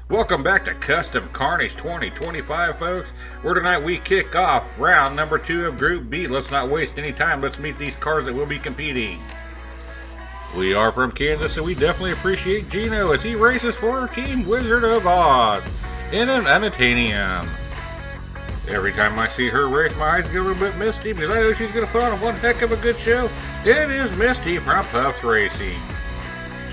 Welcome back to Custom Carnage 2025, folks, where tonight we kick off round number 2 of Group B. Let's not waste any time. Let's meet these cars that will be competing. We are from Kansas, and we definitely appreciate Gino as he races for Team Wizard of Oz in an Unitanium. Every time I see her race, my eyes get a little bit misty because I know she's going to put on one heck of a good show. It is Misty from Puffs Racing.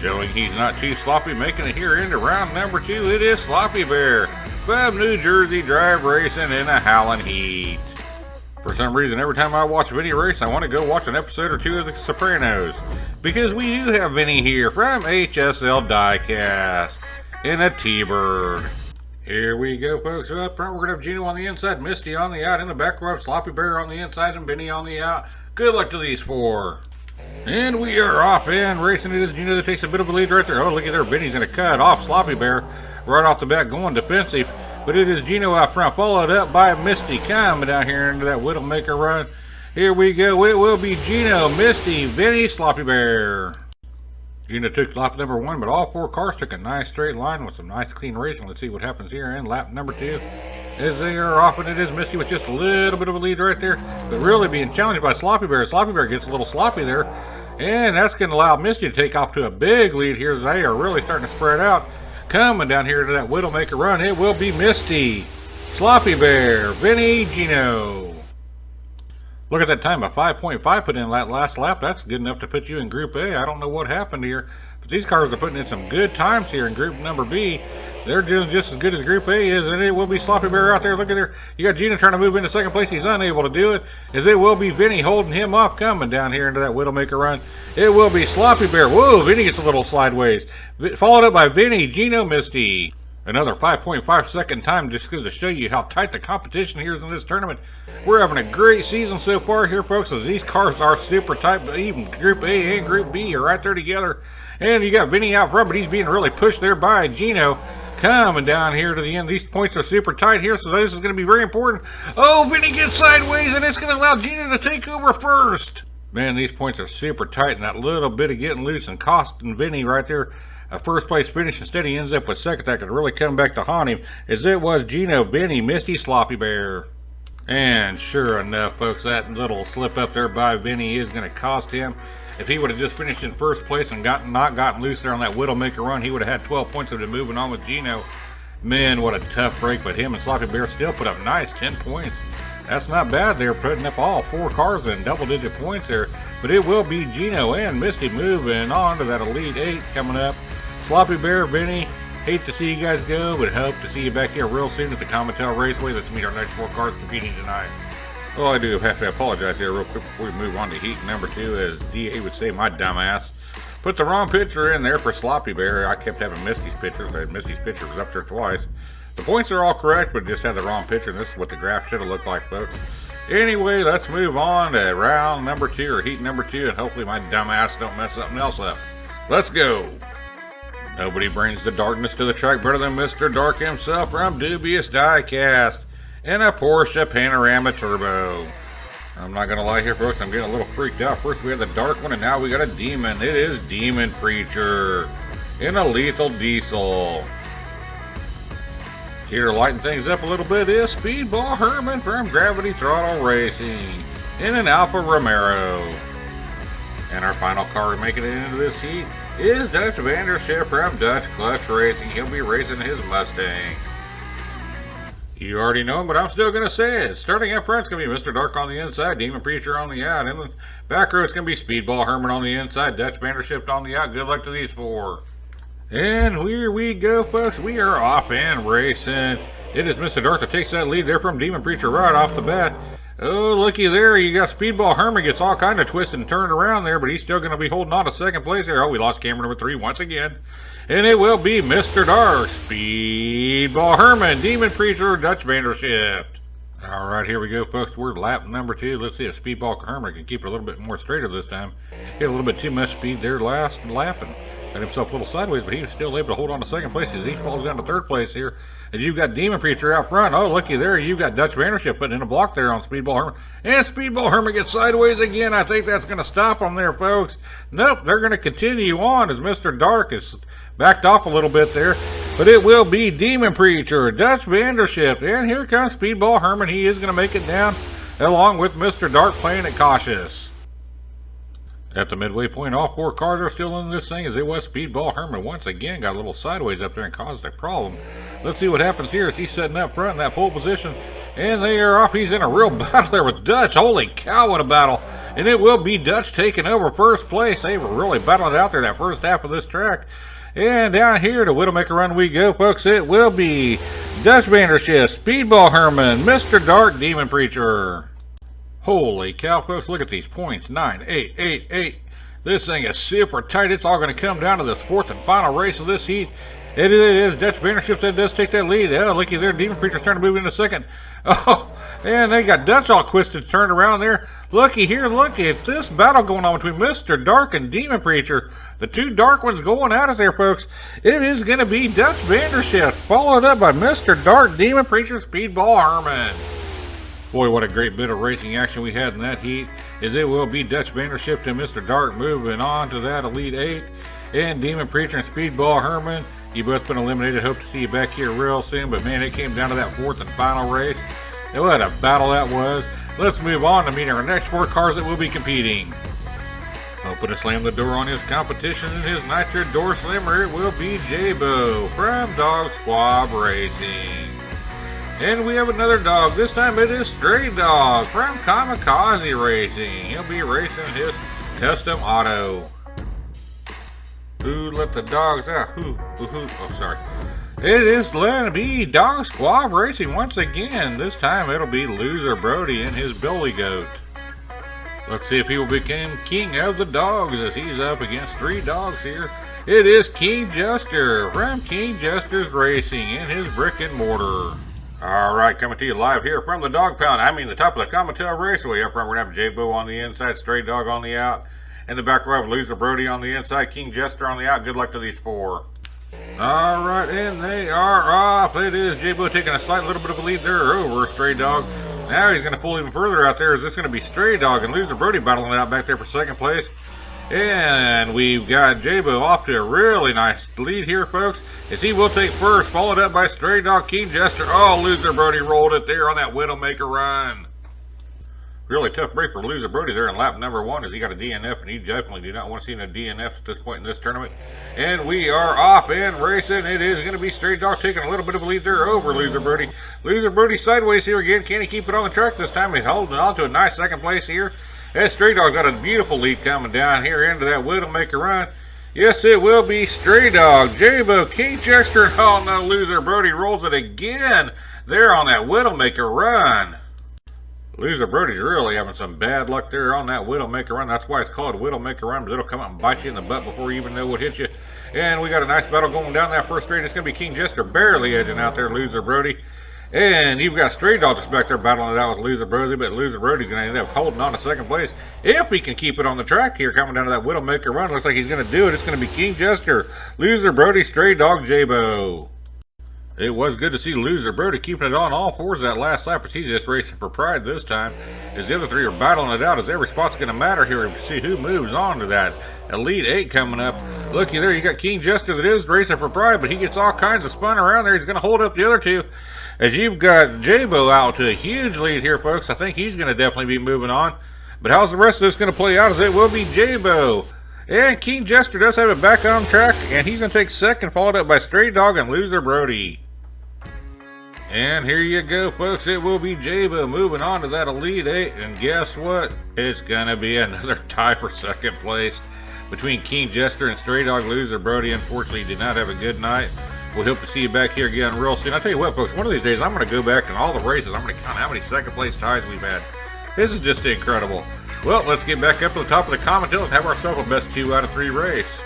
Showing he's not too sloppy, making it here into round number 2, it is Sloppy Bear from New Jersey Drive Racing in a howling heat. For some reason, every time I watch Vinny race, I want to go watch an episode or 2 of The Sopranos, because we do have Vinny here from HSL Diecast in a T-Bird. Here we go, folks. So up front, we're going to have Gino on the inside, Misty on the out, in the back row, Sloppy Bear on the inside, and Vinny on the out. Good luck to these 4. And we are off and racing. It is Gino that takes a bit of a lead right there. Oh, look at there. Vinny's going to cut off Sloppy Bear right off the bat, going defensive. But it is Gino out front, followed up by Misty coming down here into that Widowmaker run. Here we go. It will be Gino, Misty, Vinny, Sloppy Bear. Gino took lap number 1, but all 4 cars took a nice straight line with some nice clean racing. Let's see what happens here in lap number 2. As they are off, and it is Misty with just a little bit of a lead right there, but really being challenged by Sloppy Bear. Sloppy Bear gets a little sloppy there, and that's going to allow Misty to take off to a big lead here. They are really starting to spread out. Coming down here to that Widowmaker run, it will be Misty, Sloppy Bear, Vinny, Gino. Look at that time, a 5.5 put in that last lap. That's good enough to put you in Group A. I don't know what happened here, but these cars are putting in some good times here in Group number B. They're doing just as good as Group A is, and it will be Sloppy Bear out there. Look at there. You got Gino trying to move into second place. He's unable to do it, as it will be Vinny holding him off coming down here into that Widowmaker run. It will be Sloppy Bear. Whoa, Vinny gets a little sideways. Followed up by Vinny, Gino, Misty. Another 5.5 second time just to show you how tight the competition here is in this tournament. We're having a great season so far here, folks, as these cars are super tight, but even Group A and Group B are right there together. And you got Vinny out front, but he's being really pushed there by Gino. Coming down here to the end. These points are super tight here, so this is going to be very important. Oh, Vinny gets sideways, and it's going to allow Gino to take over first. Man, these points are super tight, and that little bit of getting loose and costing Vinny right there a first place finish. Instead, he ends up with second. That could really come back to haunt him, as it was Gino, Vinny, Misty, Sloppy Bear. And sure enough, folks, that little slip up there by Vinny is going to cost him. If he would have just finished in first place and not gotten loose there on that Widowmaker run, he would have had 12 points of it moving on with Gino. Man, what a tough break, but him and Sloppy Bear still put up nice 10 points. That's not bad. They're putting up all 4 cars in double-digit points there. But it will be Gino and Misty moving on to that Elite 8 coming up. Sloppy Bear, Vinny, hate to see you guys go, but hope to see you back here real soon at the Comitel Raceway. Let's meet our next 4 cars competing tonight. Well, I do have to apologize here real quick before we move on to heat number 2, as DA would say, my dumbass put the wrong picture in there for Sloppy Bear. I kept having Misty's picture. Misty's picture was up there twice. The points are all correct, but just had the wrong picture, and this is what the graph should have looked like, folks. Anyway, let's move on to round number 2, or heat number 2, and hopefully my dumbass don't mess something else up. Let's go. Nobody brings the darkness to the track better than Mr. Dark himself from Dubious Diecast in a Porsche Panorama Turbo. I'm not going to lie here, folks. I'm getting a little freaked out. First we had the dark one, and now we got a demon. It is Demon Preacher in a Lethal Diesel. Here to lighten things up a little bit is Speedball Herman from Gravity Throttle Racing in an Alfa Romero. And our final car making it into this heat is Dutch Vandership from Dutch Clutch Racing. He'll be racing his Mustang. You already know him, but I'm still going to say it. Starting up front, it's going to be Mr. Dark on the inside, Demon Preacher on the out. In the back row, it's going to be Speedball Herman on the inside, Dutch Vandership on the out. Good luck to these 4. And here we go, folks. We are off and racing. It is Mr. Dark that takes that lead there from Demon Preacher right off the bat. Oh, looky there. You got Speedball Herman gets all kind of twisted and turned around there, but he's still going to be holding on to second place there. Oh, we lost camera number 3 once again. And it will be Mr. Dark, Speedball Herman, Demon Preacher, Dutch Vandership. All right, here we go, folks. We're lap number 2. Let's see if Speedball Herman can keep it a little bit more straighter this time. He had a little bit too much speed there last lap and got himself a little sideways, but he was still able to hold on to second place as he falls down to third place here. And you've got Demon Preacher out front. Oh, looky there. You've got Dutch Vandership putting in a block there on Speedball Herman. And Speedball Herman gets sideways again. I think that's going to stop him there, folks. Nope, they're going to continue on as Mr. Dark is backed off a little bit there. but it will be Demon Preacher, Dutch Vandership, and here comes Speedball Herman. He is going to make it down along with Mr. Dark playing it cautious. At the midway point, all 4 cars are still in this thing as it was Speedball Herman once again got a little sideways up there and caused a problem. Let's see what happens here as he's setting up front in that pole position. And they are off. He's in a real battle there with Dutch. Holy cow, what a battle. And it will be Dutch taking over first place. They were really battling it out there that first half of this track. And down here to Widowmaker Run we go, folks. It will be Dutch Vandership, Speedball Herman, Mr. Dark, Demon Preacher. Holy cow, folks, look at these points. 9, 8, 8, 8. This thing is super tight. It's all going to come down to this 4th and final race of this heat. It is Dutch Vandership that does take that lead. Oh, looky there. Demon Preacher's starting to move in a second. Oh, and they got Dutch all twisted, turned around there. Looky here. Look at this battle going on between Mr. Dark and Demon Preacher. The 2 dark ones going at it there, folks. It is going to be Dutch Vandership, followed up by Mr. Dark, Demon Preacher, Speedball Herman. Boy, what a great bit of racing action we had in that heat, as it will be Dutch Vandership to Mr. Dark moving on to that Elite 8. And Demon Preacher and Speedball Herman, you both been eliminated. Hope to see you back here real soon. But man, it came down to that 4th and final race. And what a battle that was. Let's move on to meet our next 4 cars that will be competing. Hoping to slam the door on his competition in his Nitro Door Slammer, it will be J-Bo from Dog Squad Racing. And we have another dog. This time it is Stray Dog from Kamikaze Racing. He'll be racing his custom auto. Who let the dogs out? Who? Oh, sorry. It is going to be Dog Squad Racing once again. This time it'll be Loser Brody and his Billy Goat. Let's see if he will become king of the dogs as he's up against 3 dogs here. It is King Jester from King Jester's Racing in his brick and mortar. Alright, coming to you live here from the Dog Pound. I mean the top of the Comitel Raceway. Up front we're going to have J-Bo on the inside, Stray Dog on the out. In the back row, have Loser Brody on the inside, King Jester on the out. Good luck to these 4. Alright, and they are off. It is J-Bo taking a slight little bit of a lead there over Stray Dog. Now he's going to pull even further out there. Is this going to be Stray Dog and Loser Brody battling it out back there for 2nd place? And we've got J-Bo off to a really nice lead here, folks, as he will take first, followed up by Stray Dog, King Jester. Oh, Loser Brody rolled it there on that Widowmaker Run. Really tough break for Loser Brody there in lap number 1 as he got a DNF, and he definitely do not want to see no DNFs at this point in this tournament. And we are off and racing. It is going to be Stray Dog taking a little bit of a lead there over Loser Brody. Loser Brody sideways here again. Can he keep it on the track this time? He's holding on to a nice 2nd place here. As Stray Dog's got a beautiful lead coming down here into that Widowmaker Run. Yes, it will be Stray Dog, J-Bo, King Jester. Oh no, Loser Brody rolls it again there on that Widowmaker Run. Loser Brody's really having some bad luck there on that Widowmaker Run. That's why it's called Widowmaker Run, because it'll come up and bite you in the butt before you even know what hit you. And we got a nice battle going down that first straight. It's going to be King Jester barely edging out there Loser Brody. And you've got Stray Dog just back there battling it out with Loser Brody, but Loser Brody's going to end up holding on to 2nd place if he can keep it on the track here coming down to that Widowmaker Run. Looks like he's going to do it. It's going to be King Jester, Loser Brody, Stray Dog, J-Bo. It was good to see Loser Brody keeping it on all 4s that last lap, but he's just racing for pride this time, as the other 3 are battling it out, as every spot's going to matter here to see who moves on to that Elite 8 coming up. Looky there, you got King Jester that is racing for pride, but he gets all kinds of spun around there. He's going to hold up the other 2, as you've got J-Bo out to a huge lead here, folks. I think he's going to definitely be moving on. But how's the rest of this going to play out? As it will be J-Bo. And King Jester does have it back on track, and he's going to take 2nd, followed up by Stray Dog and Loser Brody. And here you go, folks. It will be J-Bo moving on to that Elite 8. And guess what? It's going to be another tie for 2nd place between King Jester and Stray Dog. Loser Brody, unfortunately, did not have a good night. We hope to see you back here again real soon. I'll tell you what, folks. One of these days, I'm going to go back in all the races. I'm going to count how many 2nd place ties we've had. This is just incredible. Well, let's get back up to the top of the commentary and have ourselves a best 2 out of 3 race.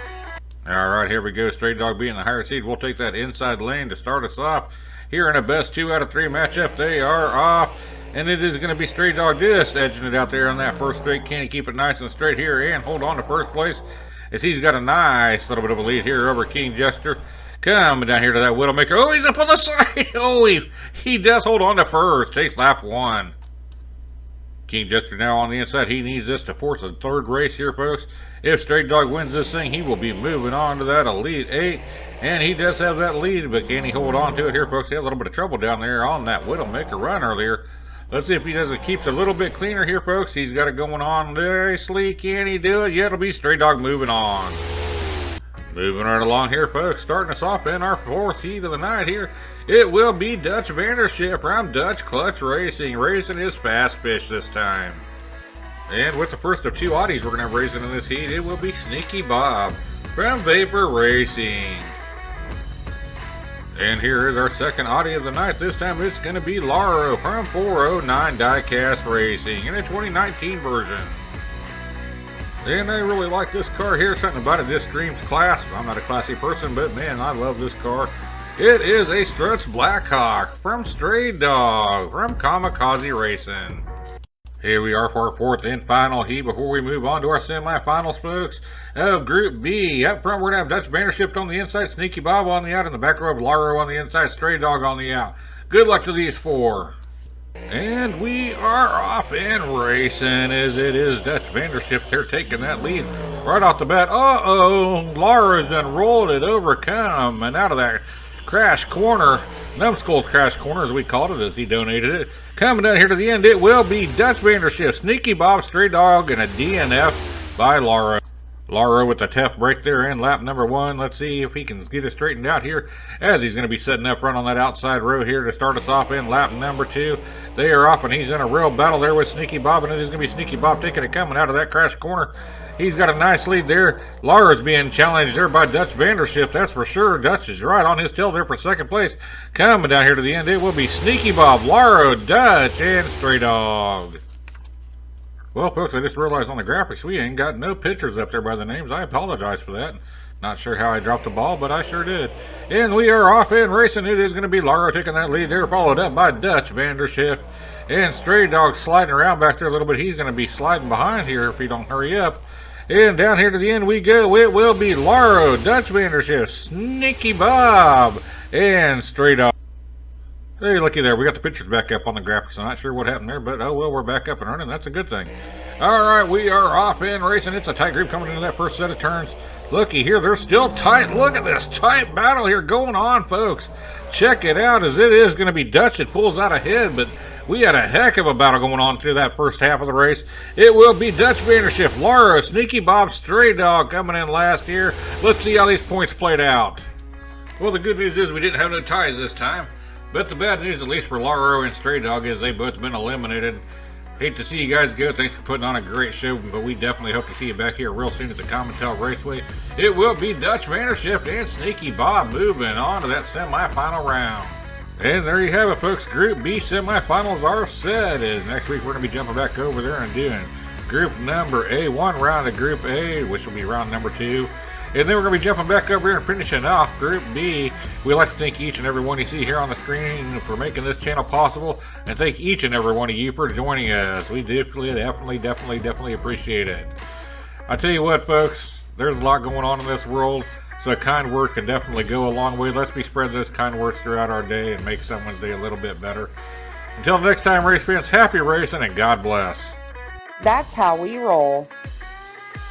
All right, here we go. Stray Dog being the higher seed. We'll take that inside lane to start us off. Here in a best 2 out of 3 matchup, they are off. And it is going to be Stray Dog just edging it out there on that first straight. Can he keep it nice and straight here and hold on to 1st place? As he's got a nice little bit of a lead here over King Jester. Coming down here to that Widowmaker. Oh, he's up on the side. Oh, he does hold on to 1st. Takes lap 1. King Jester now on the inside. He needs this to force a 3rd race here, folks. If Stray Dog wins this thing, he will be moving on to that Elite 8. And he does have that lead, but can he hold on to it here, folks? He had a little bit of trouble down there on that Widowmaker run earlier. Let's see if he doesn't keeps a little bit cleaner here, folks. He's got it going on nicely. Can he do it? Yeah, it'll be Stray Dog moving on. Moving right along here, folks. Starting us off in our fourth heat of the night here. It will be Dutch Vandership from Dutch Clutch Racing. Racing his fast fish this time. And with the first of two Audis we're going to have racing in this heat, it will be Sneaky Bob from Vapor Racing. And here is our second Audi of the night. This time it's going to be Laro from 409 Diecast Racing in a 2019 version. And I really like this car here. Something about it just screams class. I'm not a classy person, but man, I love this car. It is a Struts Blackhawk from Stray Dog from Kamikaze Racing. Here we are for our fourth and final heat before we move on to our semifinals, folks, of Group B. Up front, we're going to have Dutch Vandership on the inside, Sneaky Bob on the out, and the back row of Laro on the inside, Stray Dog on the out. Good luck to these four. And we are off and racing as it is Dutch Vandership. They're taking that lead right off the bat. Uh-oh, Laro's done rolled it overcome and out of that crash corner, Numbskull's crash corner as we called it, as he donated it. Coming down here to the end, it will be Dutch Vandership, Sneaky Bob, Stray Dog, and a DNF by Laro. Laro with the tough break there in lap number one. Let's see if he can get it straightened out here as he's going to be setting up front on that outside row here to start us off in lap number two. They are off and he's in a real battle there with Sneaky Bob, and it is going to be Sneaky Bob taking it coming out of that crash corner. He's got a nice lead there. Laro's being challenged there by Dutch Vandership, that's for sure. Dutch is right on his tail there for second place. Coming down here to the end, it will be Sneaky Bob, Laro, Dutch, and Stray Dog. Well, folks, I just realized on the graphics we ain't got no pictures up there by the names. I apologize for that. Not sure how I dropped the ball, but I sure did. And we are off and racing. It is going to be Laro taking that lead there, followed up by Dutch Vandership. And Stray Dog sliding around back there a little bit. He's going to be sliding behind here if he don't hurry up. And down here to the end we go. It will be Laro, Dutch Vandership, Sneaky Bob, and Stray Dog. Hey, looky there. We got the pictures back up on the graphics. I'm not sure what happened there, but oh well, we're back up and running. That's a good thing. All right, we are off and racing. It's a tight group coming into that first set of turns. Looky here. They're still tight. Look at this tight battle here going on, folks. Check it out, as it is going to be Dutch that pulls out ahead, but we had a heck of a battle going on through that first half of the race. It will be Dutch Vandership, Laro, Sneaky Bob, Stray Dog coming in last here. Let's see how these points played out. Well, the good news is we didn't have no ties this time. But the bad news, at least for Laro and Stray Dog, is they've both been eliminated. Hate to see you guys go. Thanks for putting on a great show, but we definitely hope to see you back here real soon at the Common Raceway. It will be Dutch Vandership and Sneaky Bob moving on to that semifinal round. And there you have it, folks. Group B semifinals are set. As next week we're going to be jumping back over there and doing Group number A, one round of Group A, which will be round number 2. And then we're going to be jumping back over here and finishing off Group B. We'd like to thank each and every one you see here on the screen for making this channel possible. And thank each and every one of you for joining us. We definitely appreciate it. I tell you what, folks, there's a lot going on in this world. So a kind word can definitely go a long way. Let's be spreading those kind words throughout our day and make someone's day a little bit better. Until next time, race fans, happy racing and God bless. That's how we roll.